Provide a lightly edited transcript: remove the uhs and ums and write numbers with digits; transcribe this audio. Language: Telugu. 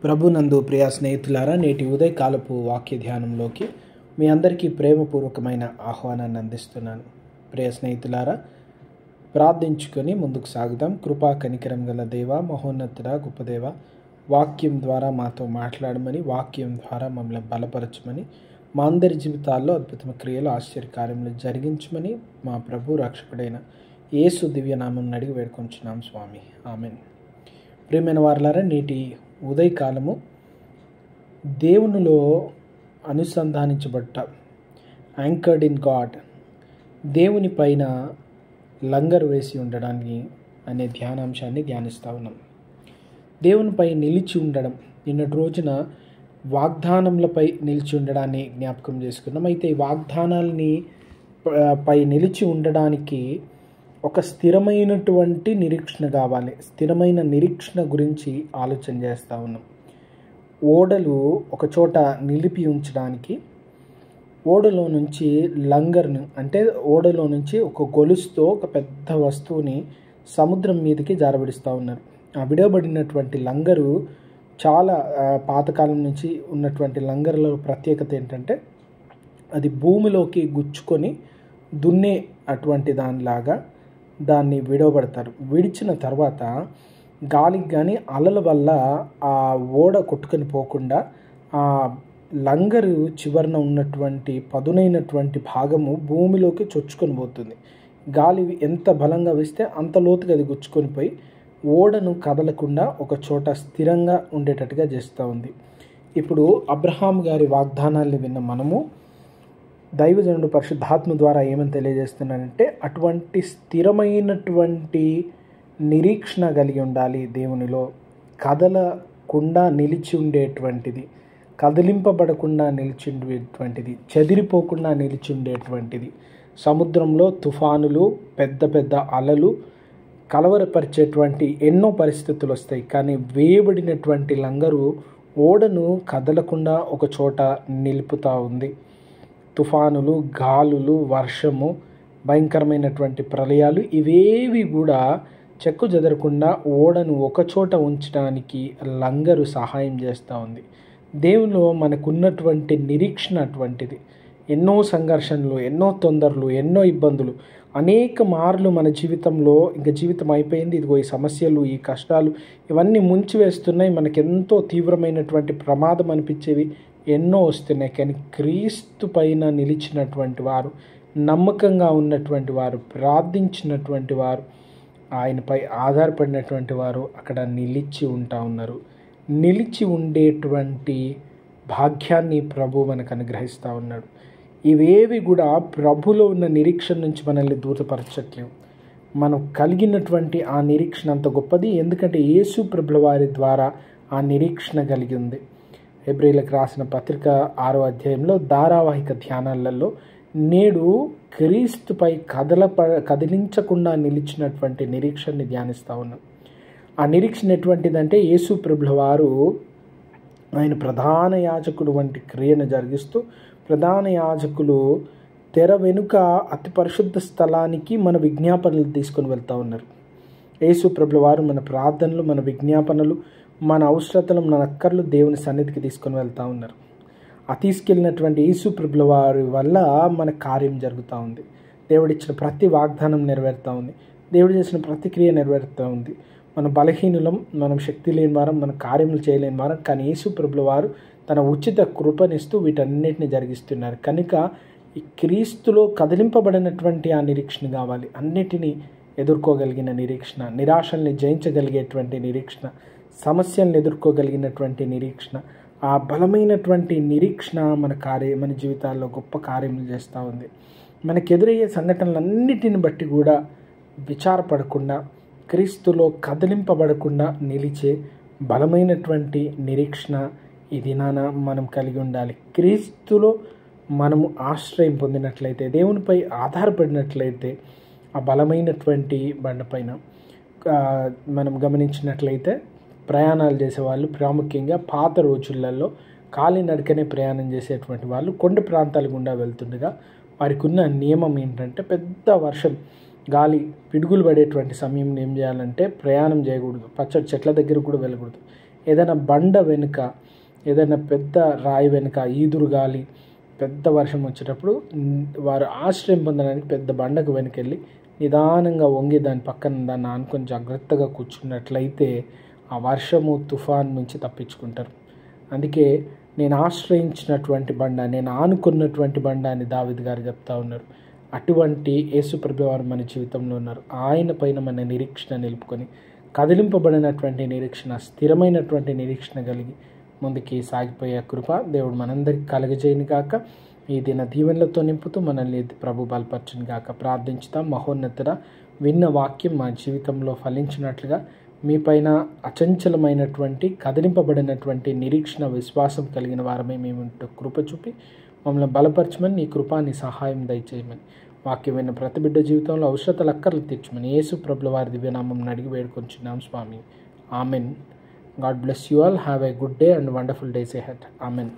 ప్రభునందు ప్రియ స్నేహితులారా, నేటి ఉదయకాలపు వాక్య ధ్యానంలోకి మీ అందరికీ ప్రేమపూర్వకమైన ఆహ్వానాన్ని అందిస్తున్నాను. ప్రియ స్నేహితులారా, ప్రార్థించుకొని ముందుకు సాగుదాం. కృపా కనికరం గల దేవ, మహోన్నతుడ, గొప్ప దేవ, వాక్యం ద్వారా మాతో మాట్లాడమని, వాక్యం ద్వారా మమ్మల్ని బలపరచమని, మా అందరి జీవితాల్లో అద్భుతమైన క్రియలు, ఆశ్చర్యకార్యములు జరిగించమని మా ప్రభు రక్షకుడైన యేసు దివ్యనామం అడిగి వేడుకొంచున్నాం స్వామి. ఆమెన్. ప్రియమైన వారలారా, నేటి ఉదయకాలము దేవునిలో అనుసంధానించబడ్డ, యాంకర్డ్ ఇన్ గాడ్, దేవుని పైన లంగరు వేసి ఉండడాన్ని అనే ధ్యానాంశాన్ని ధ్యానిస్తూ ఉన్నాం. దేవునిపై నిలిచి ఉండడం, నిన్నటి రోజున వాగ్దానములపై నిలిచి ఉండడాన్ని జ్ఞాపకం చేసుకున్నాం. అయితే ఈ వాగ్దానాలని పై నిలిచి ఉండడానికి ఒక స్థిరమైనటువంటి నిరీక్షణ కావాలి. స్థిరమైన నిరీక్షణ గురించి ఆలోచన చేస్తూ ఉన్నాం. ఓడలు ఒక చోట నిలిపి ఉంచడానికి ఓడలో నుంచి లంగర్ను, అంటే ఓడలో నుంచి ఒక గొలుసుతో ఒక పెద్ద వస్తువుని సముద్రం మీదకి జారబడిస్తూ ఉన్నారు. ఆ విడవబడినటువంటి లంగరు చాలా పాతకాలం నుంచి ఉన్నటువంటి లంగర్ల ప్రత్యేకత ఏంటంటే అది భూమిలోకి గుచ్చుకొని దున్నే అటువంటి దానిలాగా దాన్ని విడవబడతారు. విడిచిన తర్వాత గాలికి కానీ అలల వల్ల ఆ ఓడ కొట్టుకొని పోకుండా ఆ లంగరు చివరన ఉన్నటువంటి పదునైనటువంటి భాగము భూమిలోకి చొచ్చుకొని పోతుంది. గాలి ఎంత బలంగా వేస్తే అంత లోతుగా అది గుచ్చుకొని పోయి ఓడను కదలకుండా ఒక చోట స్థిరంగా ఉండేటట్టుగా చేస్తూ ఉంది. ఇప్పుడు అబ్రహాం గారి వాగ్దానాన్ని విన్న మనము దైవజనుడు పరిశుద్ధాత్మ ద్వారా ఏమని తెలియజేస్తున్నానంటే, అటువంటి స్థిరమైనటువంటి నిరీక్షణ కలిగి ఉండాలి. దేవునిలో కదలకుండా నిలిచి ఉండేటువంటిది, కదిలింపబడకుండా నిలిచి ఉండేటువంటిది, చెదిరిపోకుండా నిలిచి ఉండేటువంటిది. సముద్రంలో తుఫానులు, పెద్ద పెద్ద అలలు, కలవరపరిచేటువంటి ఎన్నో పరిస్థితులు వస్తాయి. కానీ వేయబడినటువంటి లంగరు ఓడను కదలకుండా ఒక చోట నిలుపుతూ ఉంది. తుఫానులు, గాలులు, వర్షము, భయంకరమైనటువంటి ప్రళయాలు ఇవేవి కూడా చెక్కు చెదరకుండా ఓడను ఒకచోట ఉంచడానికి లంగరు సహాయం చేస్తూ ఉంది. దేవునిలో మనకున్నటువంటి నిరీక్షణ అటువంటిది. ఎన్నో సంఘర్షణలు, ఎన్నో తొందరలు, ఎన్నో ఇబ్బందులు, అనేక మార్లు మన జీవితంలో ఇంకా జీవితం అయిపోయింది, ఇదిగో ఈ సమస్యలు, ఈ కష్టాలు ఇవన్నీ ముంచివేస్తున్నాయి, మనకెంతో తీవ్రమైనటువంటి ప్రమాదం అనిపించేవి ఎన్నో వస్తున్నాయి. కానీ క్రీస్తు పైన నిలిచినటువంటి వారు, నమ్మకంగా ఉన్నటువంటి వారు, ప్రార్థించినటువంటి వారు, ఆయనపై ఆధారపడినటువంటి వారు అక్కడ నిలిచి ఉంటా ఉన్నారు. నిలిచి ఉండేటువంటి భాగ్యాన్ని ప్రభు మనకు అనుగ్రహిస్తూ ఉన్నాడు. ఇవేవి కూడా ప్రభులో ఉన్న నిరీక్షణ నుంచి మనల్ని దూరపరచట్లేవు. మనం కలిగినటువంటి ఆ నిరీక్షణ అంత గొప్పది. ఎందుకంటే యేసు ప్రభుల వారి ద్వారా ఆ నిరీక్షణ కలిగి ఉంది. హెబ్రీలకు రాసిన పత్రిక 6వ అధ్యాయంలో ధారావాహిక ధ్యానాలలో నేడు క్రీస్తుపై కదిలించకుండా నిలిచినటువంటి నిరీక్షణని ధ్యానిస్తూ ఉన్నాం. ఆ నిరీక్షణ ఎటువంటిదంటే, యేసు ప్రభుల వారు ఆయన ప్రధాన యాజకుడు వంటి క్రియను జరిగిస్తూ, ప్రధాన యాజకులు తెర వెనుక అతి పరిశుద్ధ స్థలానికి మన విజ్ఞాపనలు తీసుకొని వెళ్తూ ఉన్నారు. యేసు ప్రభుల వారు మన ప్రార్థనలు, మన విజ్ఞాపనలు, మన అవసరతలు, మన అక్కర్లు దేవుని సన్నిధికి తీసుకొని వెళ్తూ ఉన్నారు. ఆ తీసుకెళ్ళినటువంటి యేసు ప్రభుల వారి వల్ల మన కార్యం జరుగుతూ ఉంది. దేవుడిచ్చిన ప్రతి వాగ్దానం నెరవేరుతూ ఉంది. దేవుడు చేసిన ప్రతి క్రియ నెరవేరుతూ ఉంది. మన బలహీనులం, మనం శక్తి లేని వారం, మన కార్యములు చేయలేని వారం. కానీ యేసు ప్రభుల వారు తన ఉచిత కృపనిస్తూ వీటన్నిటిని జరిగిస్తున్నారు. కనుక ఈ క్రీస్తులో కదిలింపబడినటువంటి ఆ నిరీక్షణ కావాలి. అన్నిటినీ ఎదుర్కోగలిగిన నిరీక్షణ, నిరాశల్ని జయించగలిగేటువంటి నిరీక్షణ, సమస్యలను ఎదుర్కోగలిగినటువంటి నిరీక్షణ, ఆ బలమైనటువంటి నిరీక్షణ మన జీవితాల్లో గొప్ప కార్యములు చేస్తూ ఉంది. మనకు ఎదురయ్యే సంఘటనలన్నిటిని బట్టి కూడా విచారపడకుండా, క్రీస్తులో కదిలింపబడకుండా నిలిచే బలమైనటువంటి నిరీక్షణ ఈ దినాన మనం కలిగి ఉండాలి. క్రీస్తులో మనము ఆశ్రయం పొందినట్లయితే, దేవునిపై ఆధారపడినట్లయితే, ఆ బలమైనటువంటి బండపైన మనం గమనించినట్లయితే ప్రయాణాలు చేసేవాళ్ళు ప్రాముఖ్యంగా పాత రోజులలో కాలినడకనే ప్రయాణం చేసేటువంటి వాళ్ళు కొండ ప్రాంతాల గుండా వెళ్తుండగా వారికి ఉన్న నియమం ఏంటంటే, పెద్ద వర్షం, గాలి, పిడుగులు పడేటువంటి సమయంలో ఏం చేయాలంటే ప్రయాణం చేయకూడదు, పచ్చటి చెట్ల దగ్గరకు కూడా వెళ్ళకూడదు. ఏదైనా బండ వెనుక, ఏదైనా పెద్ద రాయి వెనుక ఈదురుగాలి, పెద్ద వర్షం వచ్చేటప్పుడు వారు ఆశ్రయం పొందడానికి పెద్ద బండకు వెనుకెళ్ళి నిదానంగా వంగి దాని పక్కన దాన్ని ఆనుకొని జాగ్రత్తగా కూర్చున్నట్లయితే ఆ వర్షము తుఫాన్ నుంచి తప్పించుకుంటారు. అందుకే నేను ఆశ్రయించినటువంటి బండ, నేను ఆనుకున్నటువంటి బండ అని దావీదు గారు చెప్తా ఉన్నారు. అటువంటి యేసుప్రభు వారు మన జీవితంలో ఉన్నారు. ఆయన పైన మన నిరీక్షణ నిలుపుకొని కదిలింపబడినటువంటి నిరీక్షణ, స్థిరమైనటువంటి నిరీక్షణ కలిగి ముందుకి సాగిపోయే కృప దేవుడు మనందరికీ కలగజేయని గాక. ఈ దిన దీవెనలతో నింపుతూ మనల్ని ప్రభు బలపరచును గాక. ప్రార్థించుతాం. మహోన్నతుడా, విన్న వాక్యం మా జీవితంలో ఫలించినట్లుగా మీ పైన అచంచలమైనటువంటి కదిలింపబడినటువంటి నిరీక్షణ, విశ్వాసం కలిగిన వారమే మేము కృప చూపి మమ్మల్ని బలపరచమని, నీ కృపాని సహాయం దయచేయమని, వాక్యం విన్న ప్రతి బిడ్డ జీవితంలో అవసరతలు అక్కర్లు తీర్చమని యేసు ప్రభుల వారి దివ్యనామం అడిగి వేడుకొంచున్నాం స్వామి. Amen. God bless you all. Have a good day and wonderful days ahead. Amen.